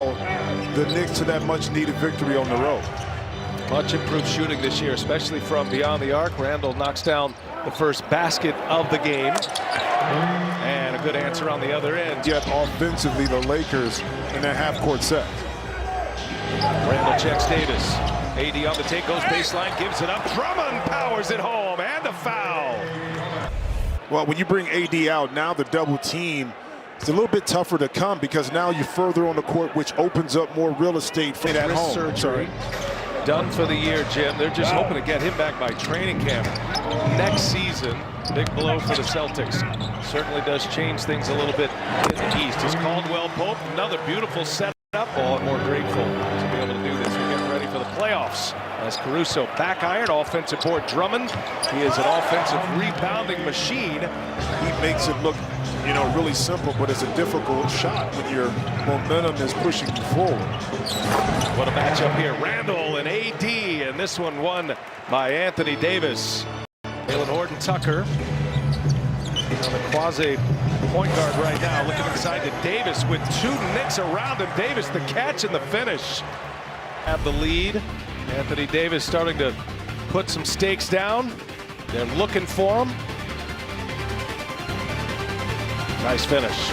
the Knicks to that much-needed victory on the road. Much improved shooting this year, especially from beyond the arc. Randall knocks down the first basket of the game. And a good answer on the other end. Yet offensively, the Lakers in that half-court set. Randall checks Davis. AD on the take, goes baseline, gives it up. Drummond powers it home, and a foul. Well, when you bring AD out, now the double team, it's a little bit tougher to come because now you're further on the court, which opens up more real estate for that home. Surgery. Done for the year, Jim. They're just hoping to get him back by training camp next season. Big blow for the Celtics. Certainly does change things a little bit in the East. Is Caldwell Pope, another beautiful setup. All more grateful to be able to do this. We're getting ready for the playoffs. As Caruso back iron, offensive board. Drummond, he is an offensive rebounding machine. He makes it look, really simple, but it's a difficult shot when your momentum is pushing you forward. What a matchup here. Randall and AD, and this one won by Anthony Davis. Jalen Horton-Tucker on the quasi point guard right now, looking inside to Davis with two Knicks around him. Davis, the catch and the finish. Have the lead. Anthony Davis starting to put some stakes down. They're looking for him. Nice finish.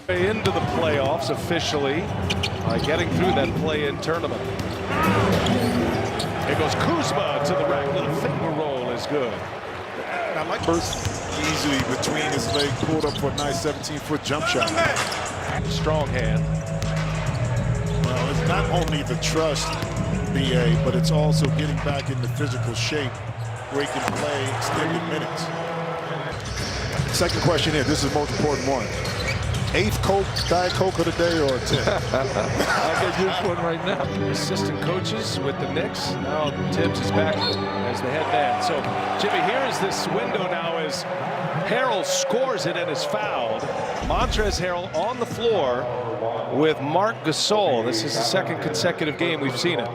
Into the playoffs officially by getting through that play-in tournament. Here goes Kuzma to the rack. Little finger roll is good. And I like burst easily between his leg, pulled up for a nice 17-foot jump shot. Strong hand. Well, it's not only the trust, BA, but it's also getting back into physical shape where he can play extended minutes. Second question here, this is the most important one. 8th Diet Coke of the day or 10? I could use one right now. Assistant coaches with the Knicks. Now Tibbs is back as the head man. So, Jimmy, here is this window now as Harrell scores it and is fouled. Montrezl Harrell on the floor with Marc Gasol. This is the second consecutive game we've seen it.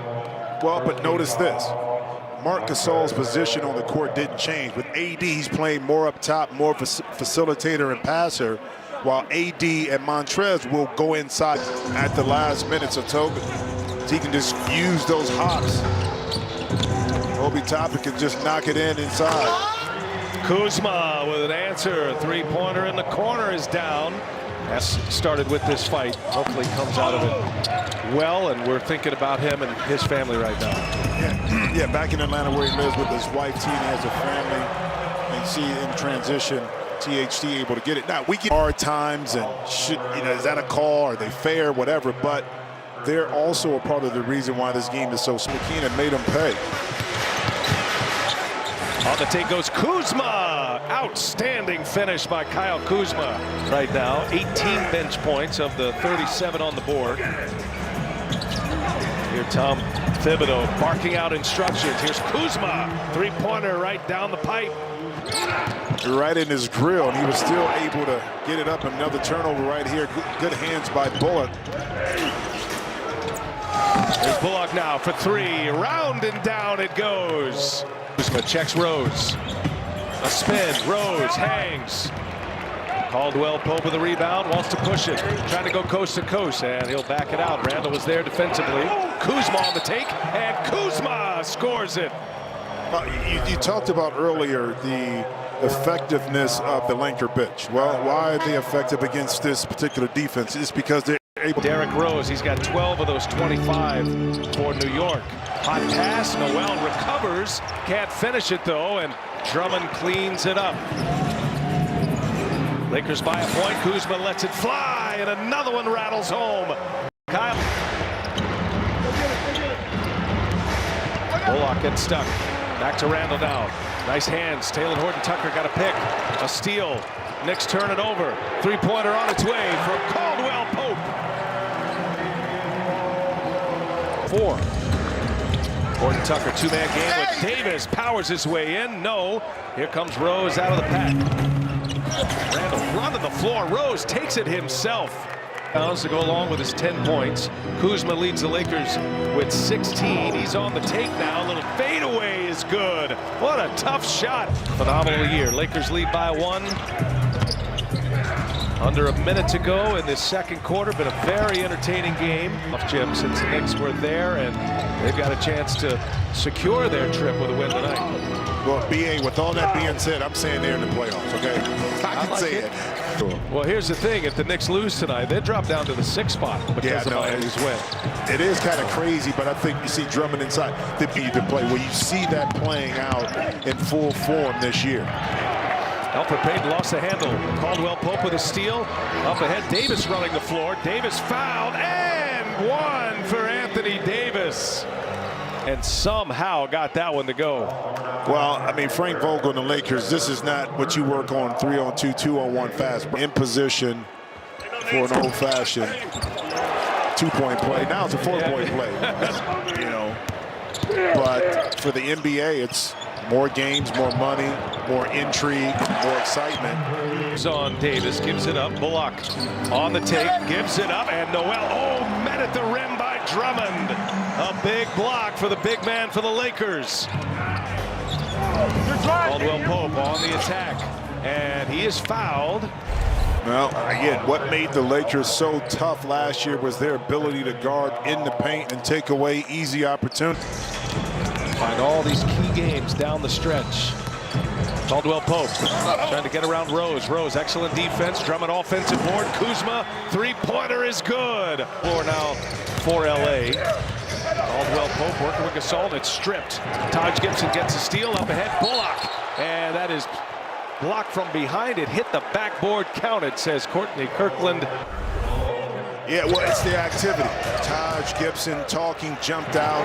Well, but notice this. Marc Gasol's position on the court didn't change. With AD, he's playing more up top, more of a facilitator and passer, while AD and Montrez will go inside at the last minutes of Toby. So he can just use those hops. Obi Toppin can just knock it in inside. Kuzma with an answer. Three-pointer in the corner is down. That's started with this fight. Hopefully comes out of it well, and we're thinking about him and his family right now. Yeah, back in Atlanta where he lives with his wife, Tina, has a family, and she in transition. THT able to get it. Now, we get hard times and is that a call? Are they fair? Whatever. But they're also a part of the reason why this game is so McKenna made them pay. On the take goes Kuzma. Outstanding finish by Kyle Kuzma right now. 18 bench points of the 37 on the board. Here Tom Thibodeau barking out instructions. Here's Kuzma. Three-pointer right down the pipe. Right in his grill, and he was still able to get it up. Another turnover right here. Good hands by Bullock. There's Bullock now for three. Round and down it goes. Kuzma checks Rose. A spin. Rose hangs. Caldwell Pope with the rebound. Wants to push it. Trying to go coast to coast, and he'll back it out. Randall was there defensively. Kuzma on the take, and Kuzma scores it. You talked about earlier the effectiveness of the Lanker bench. Well, why are they effective against this particular defense? It's because they're able. Derrick Rose, he's got 12 of those 25 for New York. Hot pass, Noel recovers, can't finish it though, and Drummond cleans it up. Lakers by a point, Kuzma lets it fly, and another one rattles home. Kyle. Bullock gets stuck. Back to Randall now. Nice hands. Taylor Horton-Tucker got a pick. A steal. Knicks turn it over. Three-pointer on its way for Caldwell Pope. 4. Horton-Tucker, two-man game with Davis. Powers his way in. No. Here comes Rose out of the pack. Randall run to the floor. Rose takes it himself. To go along with his 10 points. Kuzma leads the Lakers with 16. He's on the take now. A little fadeaway is good. What a tough shot. Phenomenal year. Lakers lead by 1. Under a minute to go in this second quarter. Been a very entertaining game of Jim since the Knicks were there, and they've got a chance to secure their trip with a win tonight. Well, BA, with all that being said, I'm saying they're in the playoffs, okay? I can say it. Well, here's the thing. If the Knicks lose tonight, they drop down to the 6th spot because of Miami's win. It is kind of crazy, but I think you see Drummond inside the play where you see that playing out in full form this year. Elfrid Payton lost the handle. Caldwell Pope with a steal. Up ahead, Davis running the floor. Davis fouled, and one for Anthony Davis. And somehow got that one to go. Well, I mean, Frank Vogel and the Lakers, this is not what you work on 3-on-2, 2-on-1 fast. In position for an old-fashioned 2-point play. Now it's a 4-point play. You know, but for the NBA, it's more games, more money, more intrigue, more excitement. On Davis, gives it up. Bullock on the take, gives it up, and Noel, met at the rim by Drummond. A big block for the big man for the Lakers. Caldwell Pope on the attack, and he is fouled. Well, again, what made the Lakers so tough last year was their ability to guard in the paint and take away easy opportunities. Find all these key games down the stretch. Caldwell Pope trying to get around Rose. Rose, excellent defense. Drummond offensive board. Kuzma, three-pointer is good. Floor now for LA. Caldwell Pope working with Gasol. It's stripped. Taj Gibson gets a steal up ahead. Bullock. And that is blocked from behind. It hit the backboard. Counted, says Courtney Kirkland. Yeah, well, it's the activity. Taj Gibson talking, jumped out,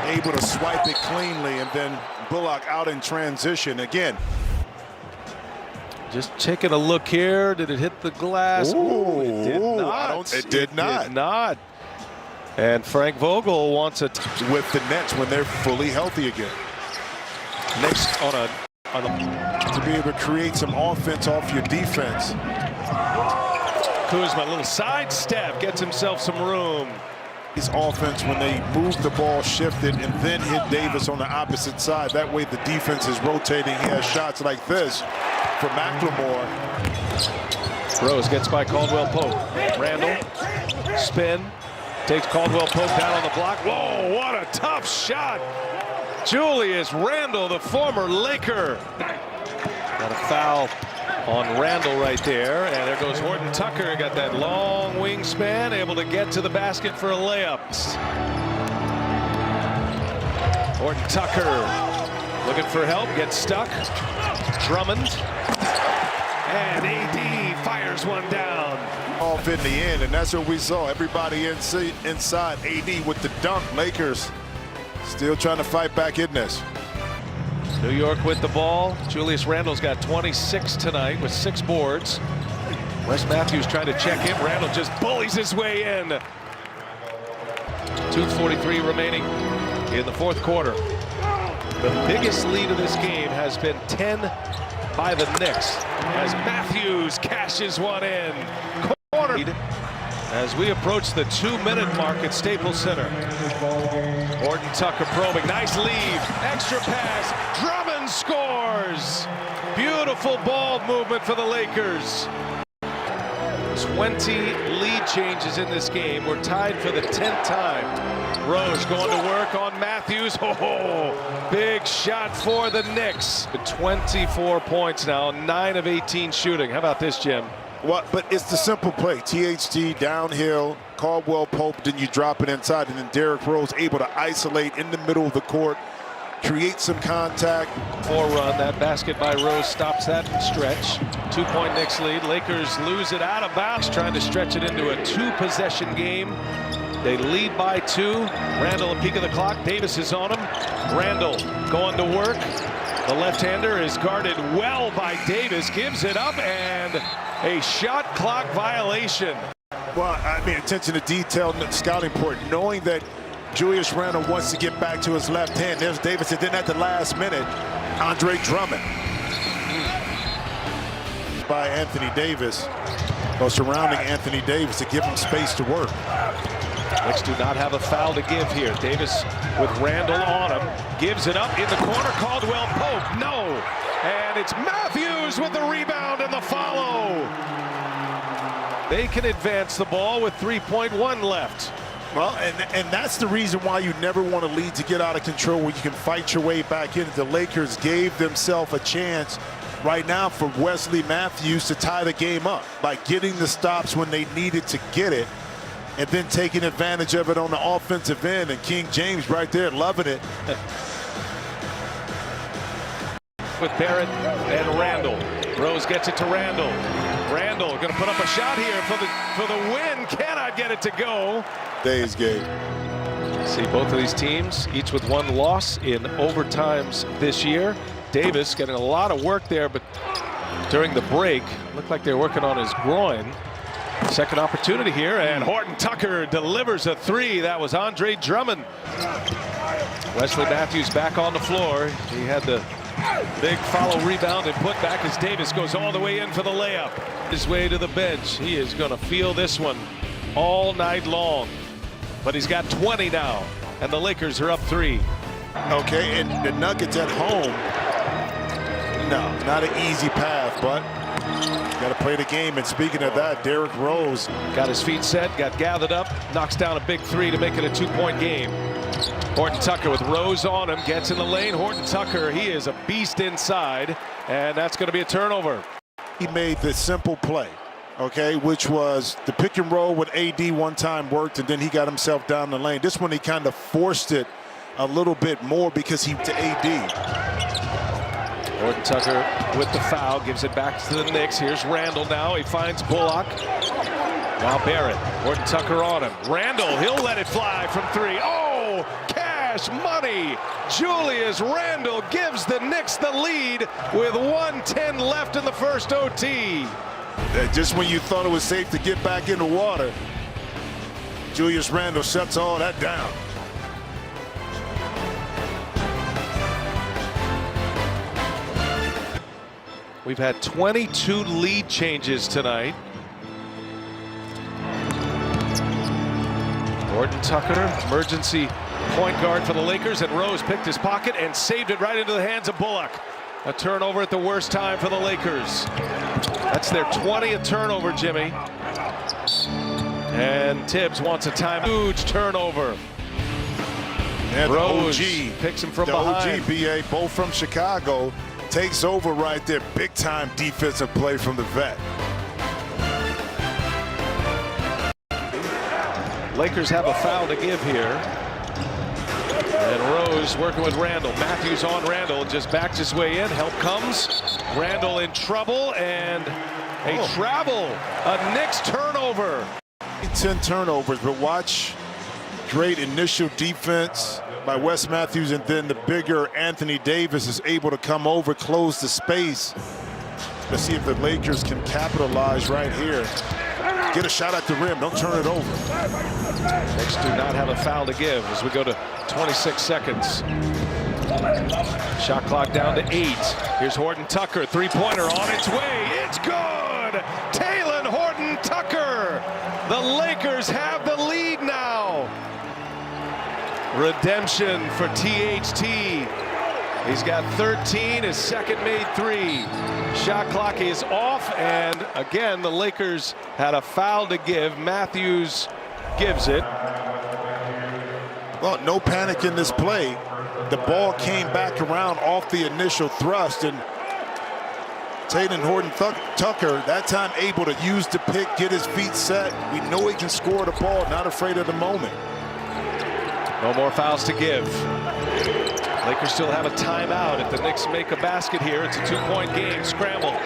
able to swipe it cleanly, and then Bullock out in transition again. Just taking a look here. Did it hit the glass? Ooh, it did not. It did not. Did not. And Frank Vogel wants it with the Nets when they're fully healthy again. Knicks to be able to create some offense off your defense. Kuzma, a little sidestep, gets himself some room. His offense, when they moved the ball, shifted, and then hit Davis on the opposite side. That way the defense is rotating. He has shots like this for McLemore. Rose gets by Caldwell Pope. Randall, spin, takes Caldwell Pope down on the block. Whoa, what a tough shot. Julius Randle, the former Laker. Got a foul on Randall right there, and there goes Horton Tucker. Got that long wingspan, able to get to the basket for a layup. Horton Tucker looking for help, gets stuck. Drummond, and AD fires one down. Off in the end, and that's what we saw. Everybody inside. AD with the dunk. Lakers still trying to fight back in this. New York with the ball. Julius Randle's got 26 tonight with 6 boards. Wes Matthews trying to check in. Randle just bullies his way in. 2:43 remaining in the fourth quarter. The biggest lead of this game has been 10 by the Knicks as Matthews cashes one in. Corner as we approach the 2-minute mark at Staples Center. Horton Tucker probing. Nice lead. Extra pass. Drummond scores. Beautiful ball movement for the Lakers. 20 lead changes in this game. We're tied for the 10th time. Rose going to work on Matthews. Oh, big shot for the Knicks. 24 points now, 9 of 18 shooting. How about this, Jim? Well, but it's the simple play. THT downhill, Caldwell Pope, then you drop it inside, and then Derrick Rose able to isolate in the middle of the court, create some contact. Run, that basket by Rose stops that stretch. 2-point Knicks lead. Lakers lose it out of bounds, trying to stretch it into a 2-possession game. They lead by 2. Randall a peek of the clock. Davis is on him. Randall going to work. The left-hander is guarded well by Davis. Gives it up, and a shot clock violation. Well, I mean, attention to detail, scouting report, knowing that Julius Randle wants to get back to his left hand. There's Davis, and then at the last minute, Andre Drummond by Anthony Davis, or surrounding Anthony Davis to give him space to work. Knicks do not have a foul to give here. Davis with Randall on him, gives it up in the corner. Caldwell Pope, no. And it's Matthews with the rebound and the follow. They can advance the ball with 3.1 left. Well, and that's the reason why you never want a lead to get out of control, where you can fight your way back in. The Lakers gave themselves a chance right now for Wesley Matthews to tie the game up by getting the stops when they needed to get it, and then taking advantage of it on the offensive end. And King James right there loving it. With Barrett and Randall. Rose gets it to Randall. Randall going to put up a shot here for the win. Cannot get it to go. Days game. See both of these teams, each with one loss in overtimes this year. Davis getting a lot of work there, but during the break, looked like they were working on his groin. Second opportunity here, and Horton Tucker delivers a three. That was Andre Drummond. Wesley Matthews back on the floor. He had the big follow rebound and put back as Davis goes all the way in for the layup. His way to the bench. He is going to feel this one all night long. But he's got 20 now, and the Lakers are up 3. Okay, and the Nuggets at home. No, not an easy path, but got to play the game. And speaking of that, Derrick Rose got his feet set, got gathered up, knocks down a big 3 to make it a 2-point game. Horton Tucker with Rose on him, gets in the lane. Horton Tucker, he is a beast inside, and that's going to be a turnover. He made the simple play, okay, which was the pick and roll with AD one time worked, and then he got himself down the lane. This one he kind of forced it a little bit more because he to AD. Horton Tucker with the foul, gives it back to the Knicks. Here's Randall now. He finds Bullock. Now Barrett. Horton Tucker on him. Randall, he'll let it fly from 3. Oh, cash money. Julius Randall gives the Knicks the lead with 1:10 left in the first OT. Just when you thought it was safe to get back in the water, Julius Randall shuts all that down. We've had 22 lead changes tonight. Horton Tucker, emergency point guard for the Lakers, and Rose picked his pocket and saved it right into the hands of Bullock. A turnover at the worst time for the Lakers. That's their 20th turnover, Jimmy. And Tibbs wants a timeout. Huge turnover. And Rose the OG picks him from the behind. OG, BA, both from Chicago, takes over right there. Big time defensive play from the vet. Lakers have a foul to give here. And Rose working with Randall. Matthews on Randall, just backs his way in. Help comes. Randall in trouble, and a travel. A Knicks turnover. 10 turnovers, but watch. Great initial defense by Wes Matthews, and then the bigger Anthony Davis is able to come over, close the space. Let's see if the Lakers can capitalize right here. Get a shot at the rim. Don't turn it over. Knicks do not have a foul to give as we go to 26 seconds. Shot clock down to 8. Here's Horton Tucker. Three-pointer on its way. It's good. Talen Horton Tucker. The Lakers have the lead now. Redemption for THT. He's got 13, his second made 3. Shot clock is off, and again, the Lakers had a foul to give. Matthews gives it. Well, no panic in this play. The ball came back around off the initial thrust, and Talen Horton Tucker, that time able to use the pick, get his feet set. We know he can score the ball, not afraid of the moment. No more fouls to give. Lakers still have a timeout. If the Knicks make a basket here, it's a 2-point game. Scramble.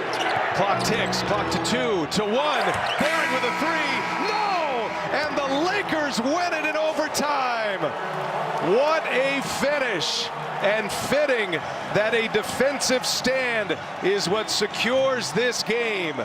Clock ticks. Clock to 2, to 1. Barrett with a 3. No! And the Lakers win it in overtime. What a finish. And fitting that a defensive stand is what secures this game.